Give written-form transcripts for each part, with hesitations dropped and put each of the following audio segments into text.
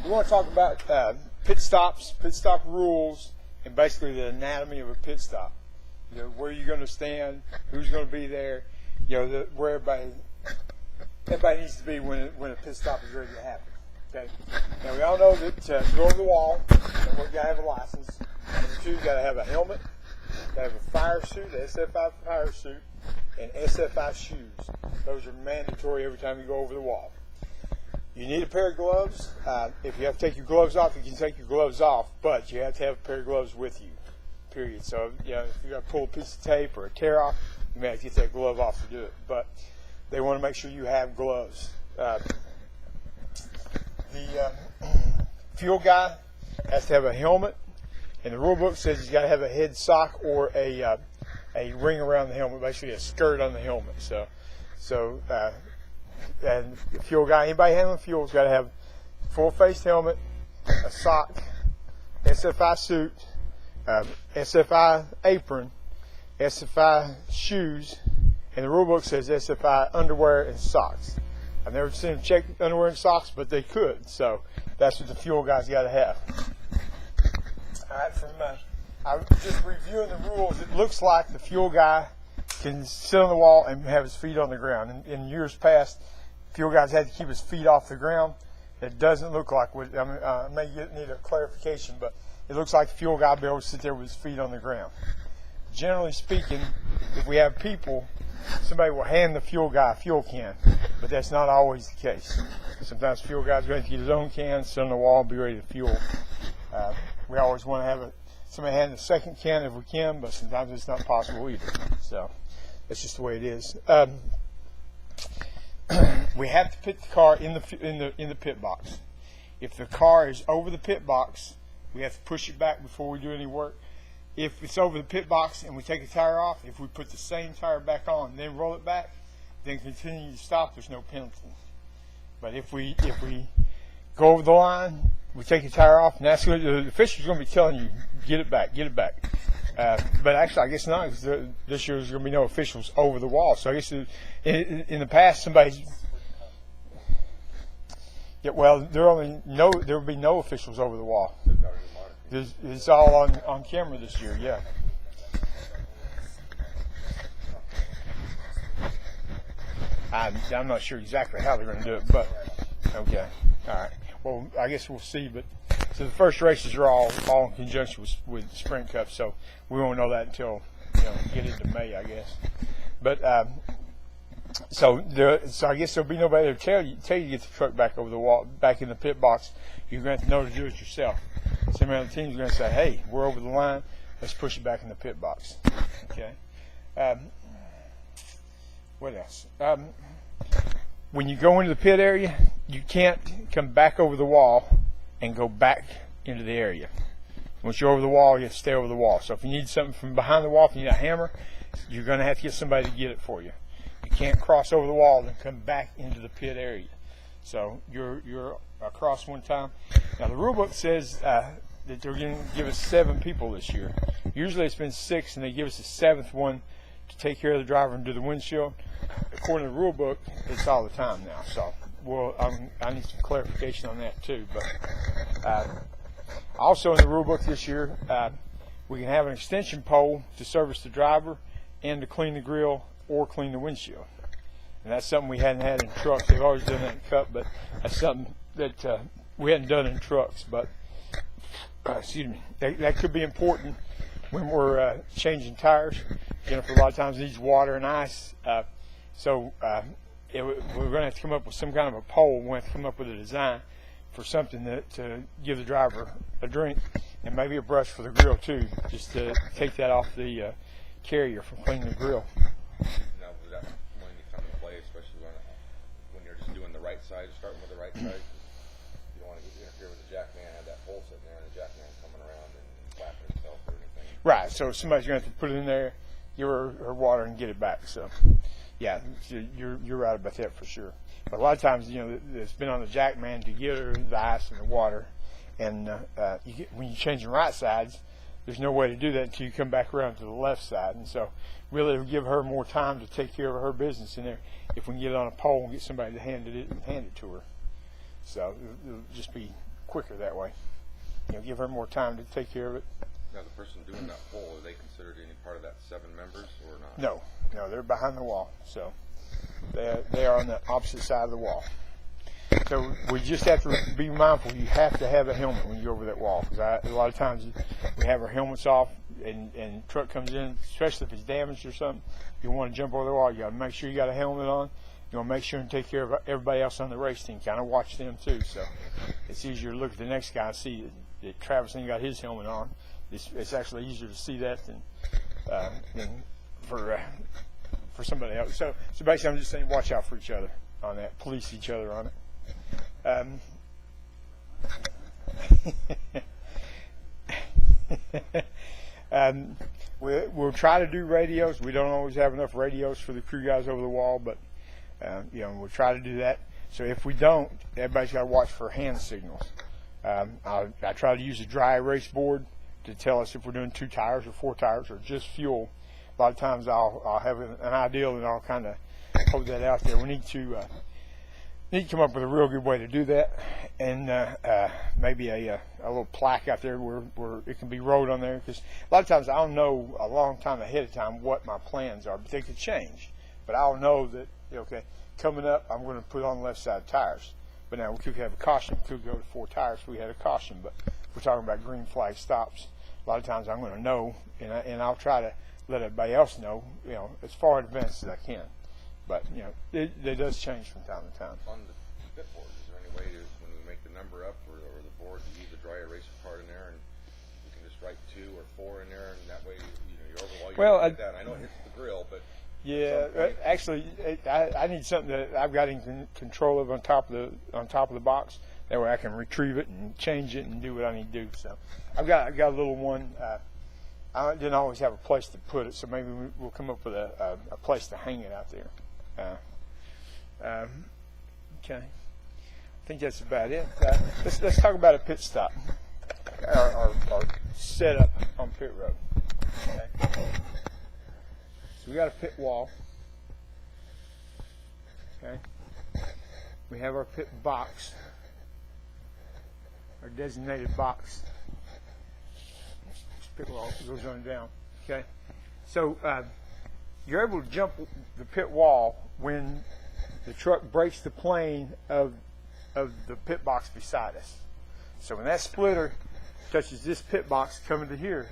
we want to talk about pit stops, pit stop rules, and basically the anatomy of a pit stop. You know, where you're going to stand, who's going to be there, you know, where everybody needs to be when a pit stop is ready to happen. Okay. Now we all know that to go over the wall, we've got to have a license. Number two, you've got to have a helmet, you've got to have a fire suit, the SFI fire suit, and SFI shoes. Those are mandatory every time you go over the wall. You need a pair of gloves. If you have to take your gloves off, you can take your gloves off, but you have to have a pair of gloves with you, period. So, you know, if you got to pull a piece of tape or a tear off, you may have to get that glove off to do it. But they want to make sure you have gloves. The fuel guy has to have a helmet, and the rule book says he's got to have a head sock or a ring around the helmet, basically a skirt on the helmet. And the fuel guy, anybody handling fuel, has got to have a full-faced helmet, a sock, SFI suit, SFI apron, SFI shoes, and the rule book says SFI underwear and socks. I've never seen them check underwear and socks, but they could. So that's what the fuel guy's got to have. All right, I was just reviewing the rules. It looks like the fuel guy can sit on the wall and have his feet on the ground. In years past, fuel guys had to keep his feet off the ground. It doesn't look like what, I may need a clarification, but it looks like the fuel guy will be able to sit there with his feet on the ground. Generally speaking, if we have people, somebody will hand the fuel guy a fuel can, but that's not always the case. Sometimes the fuel guy's going to get his own can, sit on the wall, and be ready to fuel. We always want to have somebody hand the second can if we can, but sometimes it's not possible either. So that's just the way it is. We have to put the car in the pit box. If the car is over the pit box, we have to push it back before we do any work. If it's over the pit box and we take a tire off, if we put the same tire back on, then roll it back, then continue to stop, there's no penalty. But if we go over the line, we take the tire off, and that's what the official's going to be telling you, get it back, get it back. But actually, I guess not, because this year there's going to be no officials over the wall. So I guess in the past, somebody's. Yeah, well, there will be no officials over the wall. It's all on camera this year, yeah. I'm not sure exactly how they're going to do it, but okay, all right. Well, I guess we'll see. But so the first races are all in conjunction with the Sprint Cup, so we won't know that until get into May, I guess. But so I guess there'll be nobody to tell you to get the truck back over the wall, back in the pit box. You're going to have to know to do it yourself. Somebody on the team is going to say, "Hey, we're over the line. Let's push it back in the pit box." Okay. What else? When you go into the pit area, you can't come back over the wall and go back into the area. Once you're over the wall, you have to stay over the wall. So if you need something from behind the wall, if you need a hammer, you're going to have to get somebody to get it for you. You can't cross over the wall and come back into the pit area. So you're across one time. Now the rule book says that they're going to give us 7 people this year. Usually it's been 6, and they give us a 7th one to take care of the driver and do the windshield. According to the rule book, it's all the time now. So I need some clarification on that too. But also in the rule book this year, we can have an extension pole to service the driver and to clean the grill or clean the windshield. And that's something we hadn't had in trucks. They've always done that in Cup, but that's something that we hadn't done in trucks. But excuse me, that could be important when we're changing tires. For a lot of times it needs water and ice. So we're going to have to come up with some kind of a pole. We're going to have to come up with a design for something to give the driver a drink, and maybe a brush for the grill too, just to take that off the carrier from cleaning the grill. Now, does that when you come into play, especially when you're just doing the right side, starting with the right side? You don't want to interfere with the jackman, have that hole sitting there, and the jackman coming around and flapping itself or anything. Right. So somebody's going to have to put it in there, give her water, and get it back. So, yeah, you're right about that for sure. But a lot of times, it's been on the jackman to get her the ice and the water, and when you're changing right sides, there's no way to do that until you come back around to the left side. And so really it'll give her more time to take care of her business in there if we can get it on a pole and get somebody to hand it to her. So it'll just be quicker that way. Give her more time to take care of it. Now, the person doing that pole, are they considered any part of that 7 members or not? No, they're behind the wall. So they are on the opposite side of the wall. So we just have to be mindful. You have to have a helmet when you're over that wall, because a lot of times we have our helmets off, and truck comes in, especially if it's damaged or something. You want to jump over the wall, you got to make sure you got a helmet on. You want to make sure and take care of everybody else on the race team. Kind of watch them too. So it's easier to look at the next guy and see that Travis ain't got his helmet on. It's actually easier to see that than for somebody else. So basically, I'm just saying, watch out for each other on that. Police each other on it. We'll try to do radios. We don't always have enough radios for the crew guys over the wall, but we'll try to do that. So if we don't, everybody's got to watch for hand signals. I try to use a dry erase board to tell us if we're doing 2 tires or 4 tires or just fuel. A lot of times I'll have an idea, and I'll kind of hold that out there. We need to come up with a real good way to do that, and maybe a little plaque out there where it can be wrote on there, because a lot of times I'll know a long time ahead of time what my plans are, but they could change. But I'll know that, okay, coming up I'm going to put on the left side tires. But now we could have a caution, we could go to 4 tires if we had a caution, but we're talking about green flag stops. A lot of times I'm going to know, and I'll try to let everybody else know, as far in advance as I can. But, it does change from time to time. On the pit board, is there any way to, when we make the number up or the board, to use a dry eraser part in there, and you can just write 2 or 4 in there, and that way, you're over all you get that. I know it hits the grill, but yeah, actually, I need something that I've got in control of on top of the box. That way I can retrieve it and change it and do what I need to do. So I've got a little one. I didn't always have a place to put it, so maybe we'll come up with a place to hang it out there. Okay, I think that's about it. Let's talk about a pit stop, our setup on pit road. Okay. So we got a pit wall. Okay. We have our pit box, our designated box. Pit wall goes on down. Okay. So you're able to jump the pit wall when the truck breaks the plane of the pit box beside us. So when that splitter touches this pit box coming to here,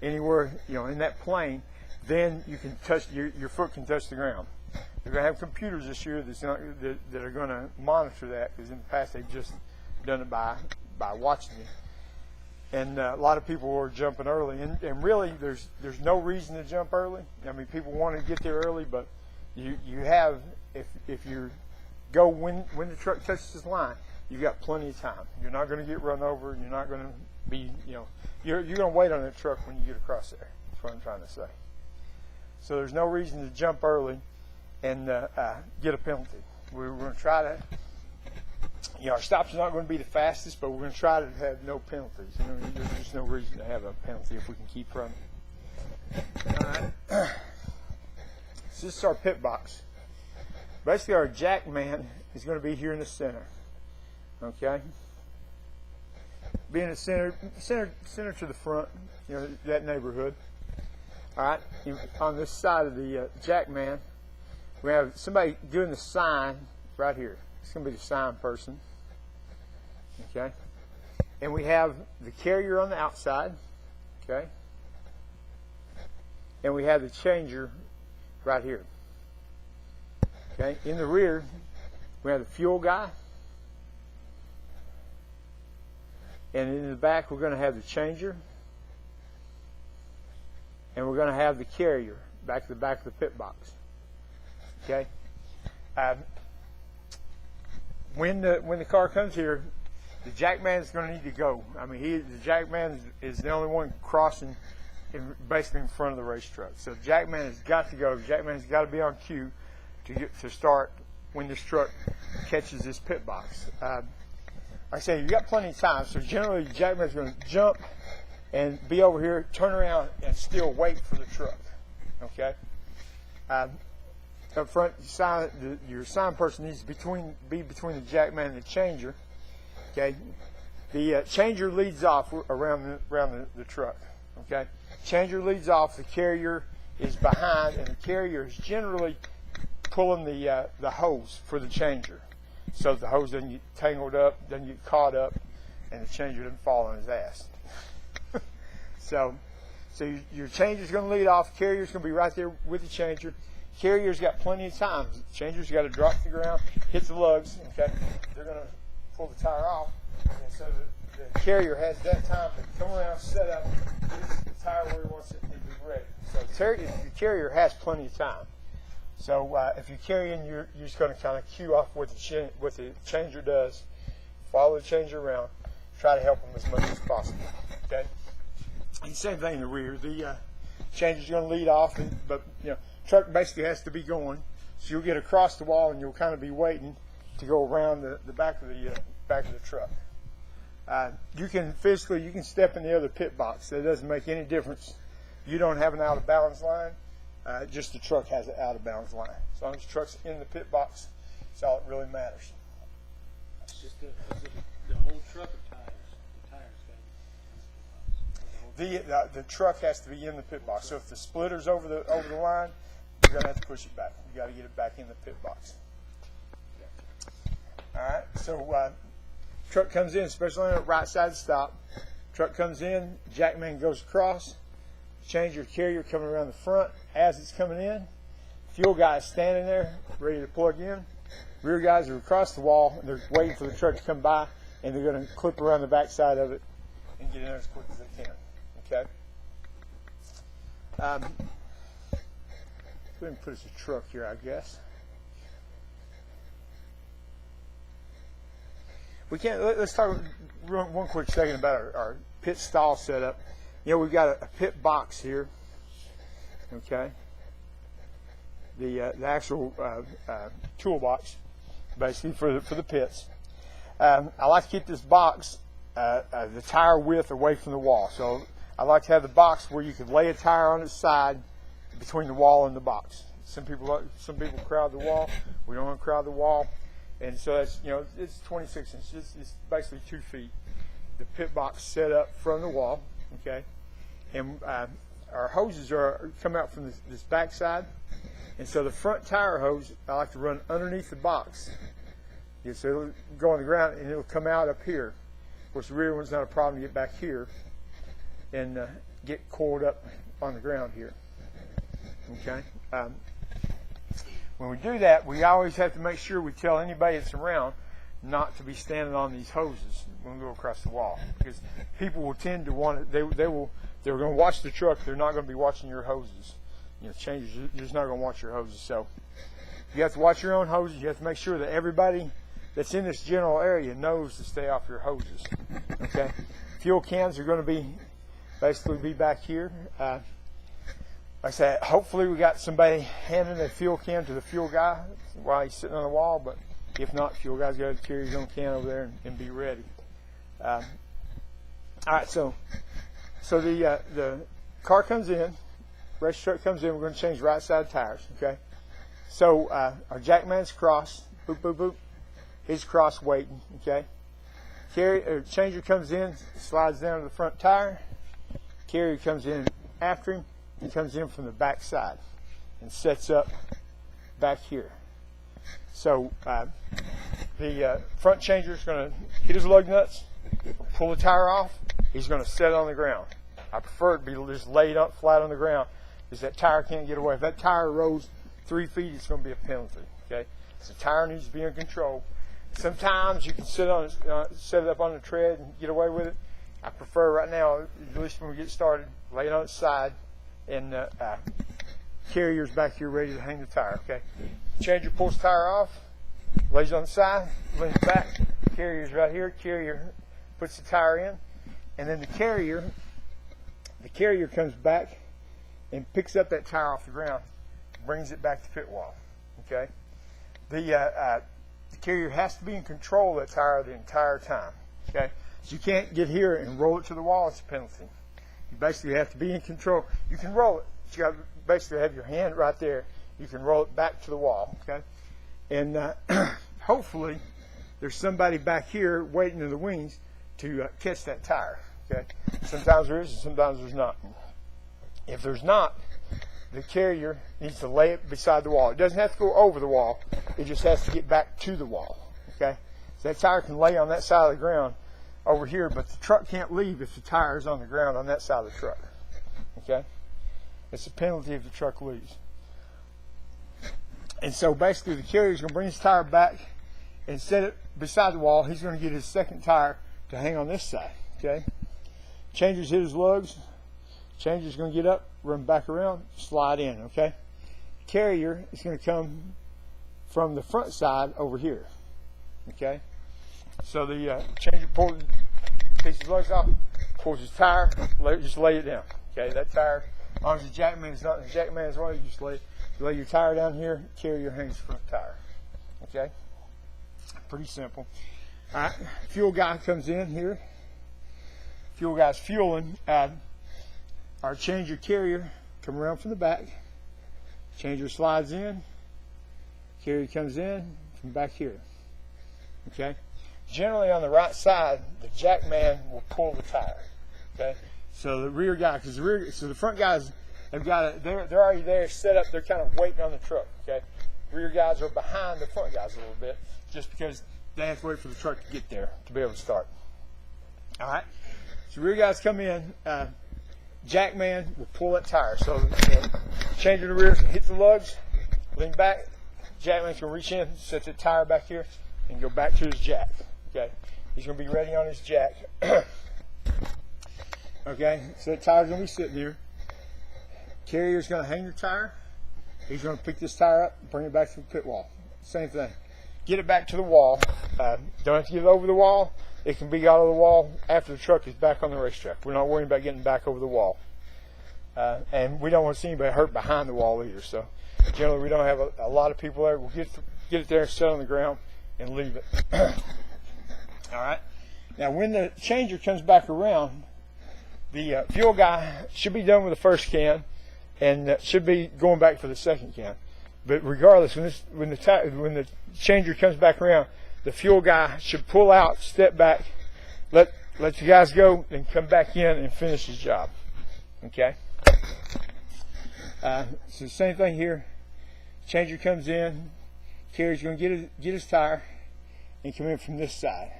anywhere in that plane, then you can touch your foot can touch the ground. You're going to have computers this year that are going to monitor that, because in the past they've just done it by watching you. And a lot of people are jumping early, and really there's no reason to jump early. I mean, people want to get there early, but you have, if you go when the truck touches this line, you've got plenty of time. You're not going to get run over. You're not going to be, you're going to wait on that truck when you get across there. That's what I'm trying to say. So there's no reason to jump early and get a penalty. We're going to try to, our stops are not going to be the fastest, but we're going to try to have no penalties. There's just no reason to have a penalty if we can keep running. All right. So this is our pit box. Basically, our jack man is going to be here in the center. Okay. Being the center to the front, that neighborhood. All right. On this side of the jack man, we have somebody doing the sign right here. It's going to be the sign person. Okay. And we have the carrier on the outside. Okay. And we have the changer right here. Okay. In the rear, we have the fuel guy. And in the back, we're going to have the changer. And we're going to have the carrier back to the back of the pit box. Okay. When the car comes here, the jackman is going to need to go. I mean, the jackman is the only one crossing basically in front of the race truck. So the jackman has got to go. The jackman has got to be on cue to start when this truck catches this pit box. Like I say, you got plenty of time. So generally, the jackman is going to jump and be over here, turn around, and still wait for the truck. Okay. up front, your sign person needs to be between the jackman and the changer. Okay, the changer leads off around the truck. Okay, changer leads off. The carrier is behind, and the carrier is generally pulling the hose for the changer, so the hose doesn't get tangled up, doesn't get caught up, and the changer doesn't fall on his ass. So your changer's going to lead off. Carrier's going to be right there with the changer. Carrier's got plenty of time. The changer's got to drop to the ground, hit the lugs. Okay, they're going to pull the tire off, and so the carrier has that time to come around, set up, get the tire where he wants it, and be ready. So the carrier has plenty of time. So if you're carrying, you're just going to kind of cue off what the changer does. Follow the changer around. Try to help them as much as possible. Okay. And same thing in the rear. The changer's going to lead off, but truck basically has to be going. So you'll get across the wall, and you'll kind of be waiting to go around the back of the truck. You can step in the other pit box. That doesn't make any difference. You don't have an out of balance line. Just the truck has an out of balance line. As long as the truck's in the pit box, that's all that really matters. Just the whole truck of tires. The tires got The truck has to be in the pit box. So if the splitter's over the line, you're gonna have to push it back. You got to get it back in the pit box. All right. So truck comes in, especially on the right side stop. Truck comes in, jackman goes across. Changer carrier coming around the front as it's coming in. Fuel guy is standing there ready to plug in. Rear guys are across the wall and they're waiting for the truck to come by, and they're going to clip around the back side of it and get in there as quick as they can. Okay. Go ahead and put us a truck here, I guess. Let's talk one quick second about our pit stall setup. We've got a pit box here. Okay. The actual toolbox, basically for the pits. I like to keep this box the tire width away from the wall. So I like to have the box where you could lay a tire on its side between the wall and the box. Some people crowd the wall. We don't want to crowd the wall, and so that's it's 26 inches. It's basically 2 feet. The pit box set up from the wall. Okay, and our hoses come out from this back side, and so the front tire hose I like to run underneath the box. So it'll go on the ground and it'll come out up here. Of course, the rear one's not a problem to get back here and get coiled up on the ground here. Okay. When we do that, we always have to make sure we tell anybody that's around not to be standing on these hoses when we go across the wall, because people will tend to want to. They're going to watch the truck. They're not going to be watching your hoses. Changers. You're just not going to watch your hoses. So you have to watch your own hoses. You have to make sure that everybody that's in this general area knows to stay off your hoses. Okay. Fuel cans are going to basically be back here. Like I said, hopefully we got somebody handing a fuel can to the fuel guy while he's sitting on the wall, but if not, fuel guy's got to carry his own can over there and be ready. All right, so the car comes in, race truck comes in. We're going to change right side tires. Okay, so our jackman's cross, boop boop boop, he's cross waiting. Okay, changer comes in, slides down to the front tire. Carrier comes in after him. He comes in from the back side and sets up back here. So the front changer is going to hit his lug nuts, pull the tire off. He's going to set it on the ground. I prefer it to be just laid up flat on the ground, because that tire can't get away. If that tire rolls 3 feet, it's going to be a penalty. Okay, so the tire needs to be in control. Sometimes you can set it up on the tread and get away with it. I prefer right now, at least when we get started, lay it on its side, and carrier's back here ready to hang the tire. Okay, changer pulls the tire off, lays it on the side, leans back. Carrier's right here. Carrier puts the tire in, and then the carrier comes back and picks up that tire off the ground, brings it back to pit wall. Okay, the carrier has to be in control of that tire the entire time. Okay, so you can't get here and roll it to the wall. It's a penalty. You basically have to be in control. You can roll it, but you got to basically have your hand right there. you can roll it back to the wall, okay? And hopefully there's somebody back here waiting in the wings to catch that tire, okay? Sometimes there is and sometimes there's not. If there's not, the carrier needs to lay it beside the wall. It doesn't have to go over the wall. It just has to get back to the wall, okay? So that tire can lay on that side of the ground over here, but the truck can't leave if the tire is on the ground on that side of the truck, okay? It's a penalty if the truck leaves. And so basically the carrier is going to bring his tire back and set it beside the wall. He's going to get his second tire to hang on this side, okay? Changer's hit his lugs. Changer's going to get up, run back around, slide in, okay? Carrier is going to come from the front side over here, okay? So the changer takes his lugs off, pulls his tire, just lay it down, okay? That tire, as long as the jackman is not in the jackman's way, you just lay your tire down here, carrier hangs front tire, okay? Pretty simple. All right, fuel guy comes in here. Fuel guy's fueling. Our changer carrier come around from the back. Changer slides in. Carrier comes in from back here. Okay. Generally on the right side, the jackman will pull the tire. Okay. So the rear guy, so the front guys, they're already there set up. They're kind of waiting on the truck. Okay. Rear guys are behind the front guys a little bit, just because they have to wait for the truck to get there to be able to start. All right. So rear guys come in. Jackman will pull that tire. So changer in the rear, hit the lugs, lean back. Jackman's going to reach in, set the tire back here, and go back to his jack. Okay. He's going to be ready on his jack. Okay. So that tire's going to be sitting here. Carrier's going to hang the tire. He's going to pick this tire up and bring it back to the pit wall. Same thing. Get it back to the wall. Don't have to get it over the wall. It can be out of the wall after the truck is back on the racetrack. We're not worrying about getting back over the wall. And we don't want to see anybody hurt behind the wall either. So generally we don't have a lot of people there. We'll get it there, set on the ground, and leave it. All right. Now when the changer comes back around, the fuel guy should be done with the first can and should be going back for the second can. But regardless, when the changer comes back around, the fuel guy should pull out, step back, let you guys go, and come back in and finish his job. Okay. So same thing here. Changer comes in. Carrier's going to get his tire and come in from this side.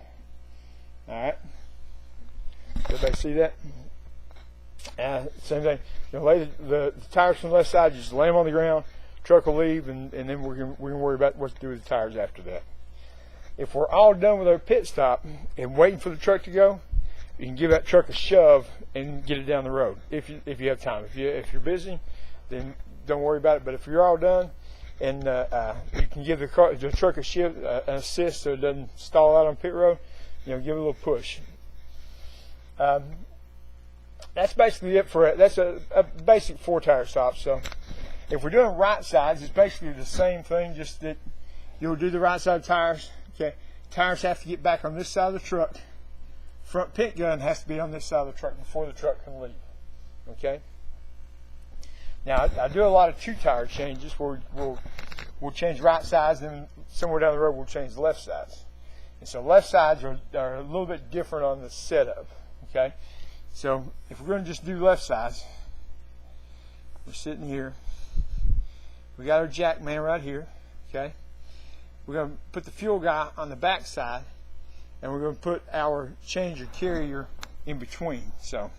All right. Everybody see that? Same thing. You know, lay the tires from the left side. Just lay them on the ground. Truck will leave, and then we're gonna worry about what to do with the tires after that. If we're all done with our pit stop and waiting for the truck to go, you can give that truck a shove and get it down the road if you have time. If you're busy, then don't worry about it. But if you're all done, and you can give the truck a shift, an assist, so it doesn't stall out on pit road, give it a little push. That's basically it for it. That's a basic 4-tire stop. So if we're doing right sides, it's basically the same thing, just that you'll do the right side tires. Okay, tires have to get back on this side of the truck. Front pit gun has to be on this side of the truck before the truck can leave. Okay. Now I do a lot of 2-tire changes where we'll change right sides, and then somewhere down the road we'll change left sides. And so left sides are a little bit different on the setup. Okay. So if we're going to just do left sides, we're sitting here. We got our jack man right here. Okay. We're going to put the fuel guy on the back side, and we're going to put our changer carrier in between. So,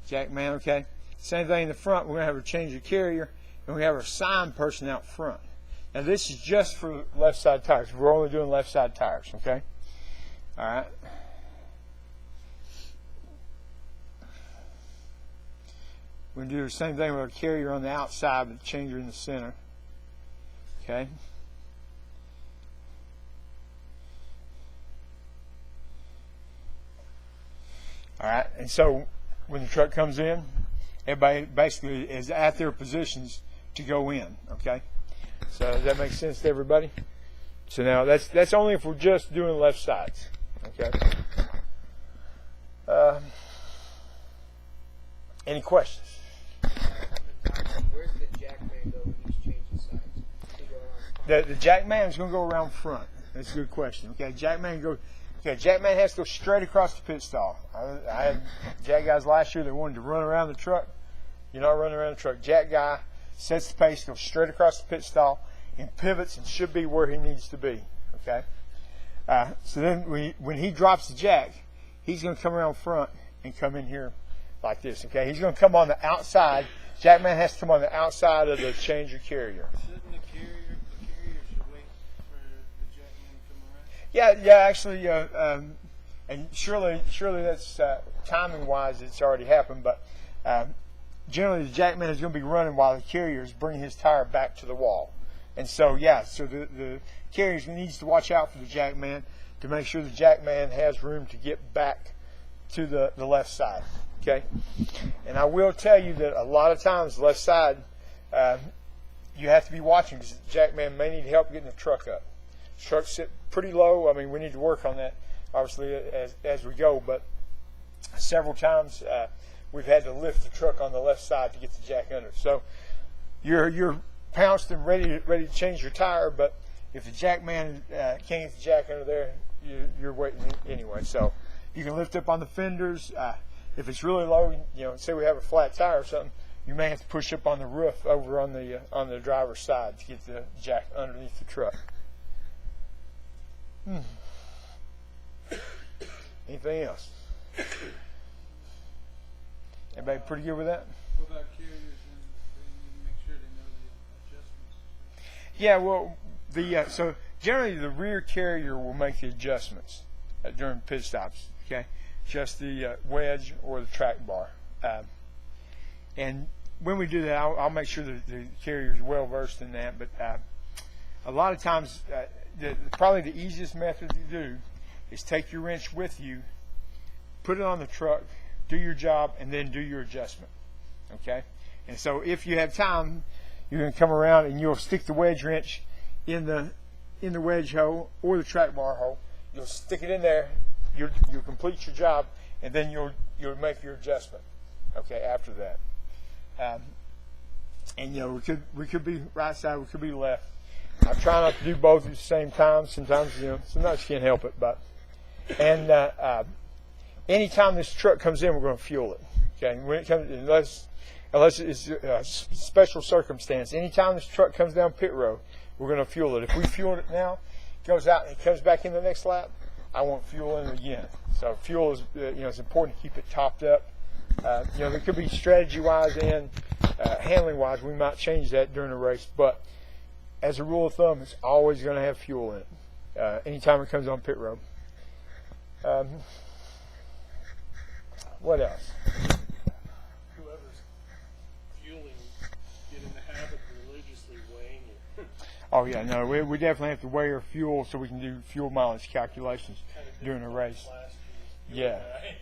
jack man, okay. Same thing in the front. We're going to have our changer carrier, and we have our sign person out front. Now, this is just for left side tires. We're only doing left side tires, okay? All right. We're going to do the same thing with our carrier on the outside, but the changer in the center. Okay. All right, and so when the truck comes in, everybody basically is at their positions to go in. Okay. So does that make sense to everybody? So now that's only if we're just doing left sides. Okay. Any questions? Where's The jack man is going to go around front. That's a good question. Okay, jack man has to go straight across the pit stall. I had jack guys last year that wanted to run around the truck. You're not running around the truck. Jack guy sets the pace, goes straight across the pit stall, and pivots and should be where he needs to be. Okay. So then when he drops the jack, he's going to come around front and come in here like this. Okay. He's going to come on the outside. Jackman has to come on the outside of the changer carrier. Shouldn't the carrier should wait for the jackman to come around? Yeah, actually, and surely that's timing wise, it's already happened. But generally, the jackman is going to be running while the carrier is bringing his tire back to the wall. And so, so the carrier needs to watch out for the jackman to make sure the jackman has room to get back to the left side. Okay, and I will tell you that a lot of times the left side, you have to be watching because the jackman may need help getting the truck up. The trucks sit pretty low. I mean, we need to work on that obviously as we go. But several times we've had to lift the truck on the left side to get the jack under. So you're pounced and ready to change your tire, but if the jackman can't get the jack under there, you're waiting anyway. So you can lift up on the fenders. If it's really low, say we have a flat tire or something, you may have to push up on the roof over on the driver's side to get the jack underneath the truck. Anything else? Everybody pretty good with that? What about carriers and they need to make sure they know the adjustments? Yeah, well, so generally the rear carrier will make the adjustments during pit stops. Okay, just the wedge or the track bar, and when we do that, I'll make sure that the carrier is well versed in that. But a lot of times, probably the easiest method to do is take your wrench with you, put it on the truck, do your job, and then do your adjustment. Okay, and so if you have time, you're going to come around and you'll stick the wedge wrench in the wedge hole or the track bar hole. You'll stick it in there. You'll complete your job, and then you'll make your adjustment. Okay, after that, and we could be right side, we could be left. I try not to do both at the same time. Sometimes you can't help it, but anytime this truck comes in, we're going to fuel it. Okay, when it comes, unless it's a special circumstance, anytime this truck comes down pit road, we're going to fuel it. If we fuel it now, it goes out and it comes back in the next lap, I won't fuel in again. So fuel is, it's important to keep it topped up. There could be strategy-wise and handling-wise, we might change that during a race, but as a rule of thumb, it's always going to have fuel in it anytime it comes on pit road. What else? Whoever's fueling, get in the habit of religiously weighing it. Oh yeah, no, we definitely have to weigh our fuel so we can do fuel mileage calculations during a race. Yeah,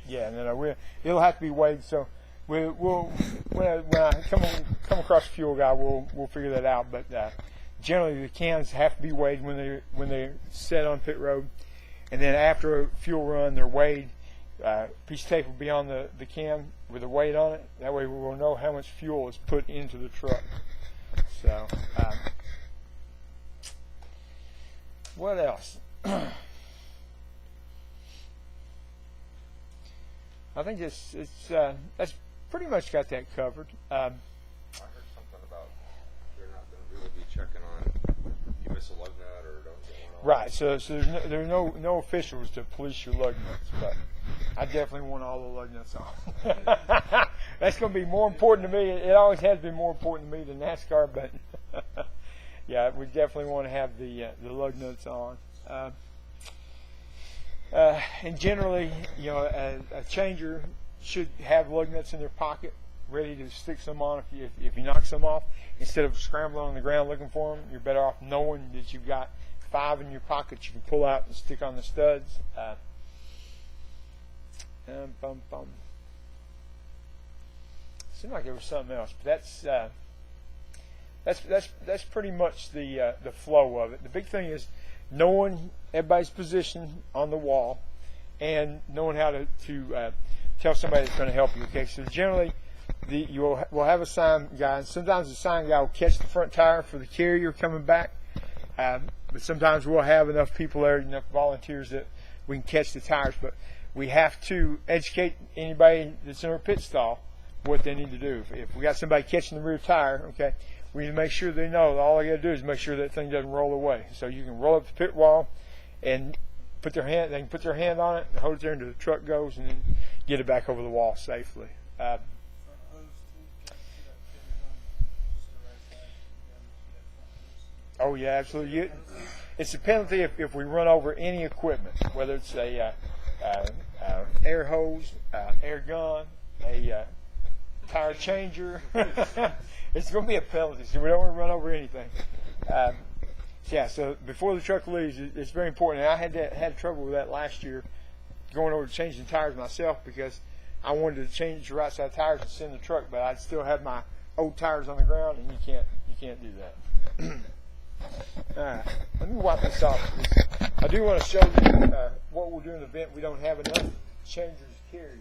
no, it'll have to be weighed. So when I come across a fuel guy, we'll figure that out. But generally, the cans have to be weighed when they're set on pit road, and then after a fuel run, they're weighed. Piece of tape will be on the can with the weight on it. That way, we will know how much fuel is put into the truck. So. What else? I think that's pretty much got that covered. I heard something about they're not going to really be checking on you miss a lug nut or don't get one on. Right. So there's no officials to police your lug nuts, but I definitely want all the lug nuts on. That's going to be more important to me. It always has been more important to me than NASCAR, but. Yeah, we definitely want to have the lug nuts on. And generally, a changer should have lug nuts in their pocket, ready to stick some on if you knock some off. Instead of scrambling on the ground looking for them, you're better off knowing that you've got 5 in your pocket you can pull out and stick on the studs. Seemed like there was something else, but that's pretty much the flow of it. The big thing is knowing everybody's position on the wall and knowing how to tell somebody that's going to help you. Okay, so generally we'll have a sign guy, and sometimes the sign guy will catch the front tire for the carrier coming back. But sometimes we'll have enough people there, enough volunteers that we can catch the tires. But we have to educate anybody that's in our pit stall what they need to do. If we got somebody catching the rear tire, okay, we need to make sure they know that all they got to do is make sure that thing doesn't roll away. So you can roll up the pit wall and they can put their hand on it and hold it there until the truck goes and then get it back over the wall safely. Oh yeah, absolutely. It's a penalty if we run over any equipment, whether it's a air hose, air gun, a tire changer. It's going to be a penalty, so we don't want to run over anything. Yeah, so before the truck leaves, it's very important. And I had trouble with that last year, going over to changing tires myself because I wanted to change the right side tires and send the truck, but I'd still have my old tires on the ground, and you can't do that. All right, let me wipe this off. I do want to show you what we'll do in the event we don't have enough changers carriers.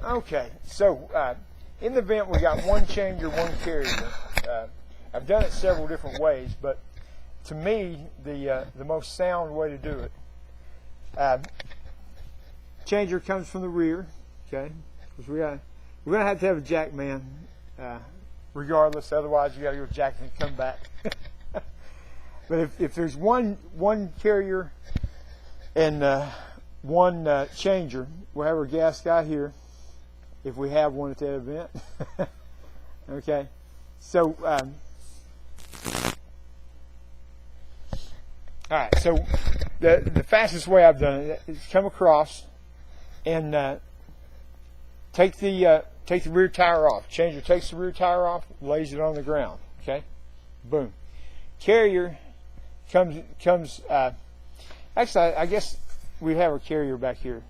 Okay, so in the event we got one changer, one carrier. I've done it several different ways, but to me, the most sound way to do it, changer comes from the rear, okay? Because we're gonna have to have a jack man, regardless. Otherwise, you got to go jack and come back. But if there's one carrier and one changer, we'll have our gas guy here. If we have one at that event. Okay, so all right, so the fastest way I've done it is come across and take the rear tire off. Changer takes the rear tire off, lays it on the ground. Okay, boom. Carrier comes actually I guess we have a carrier back here.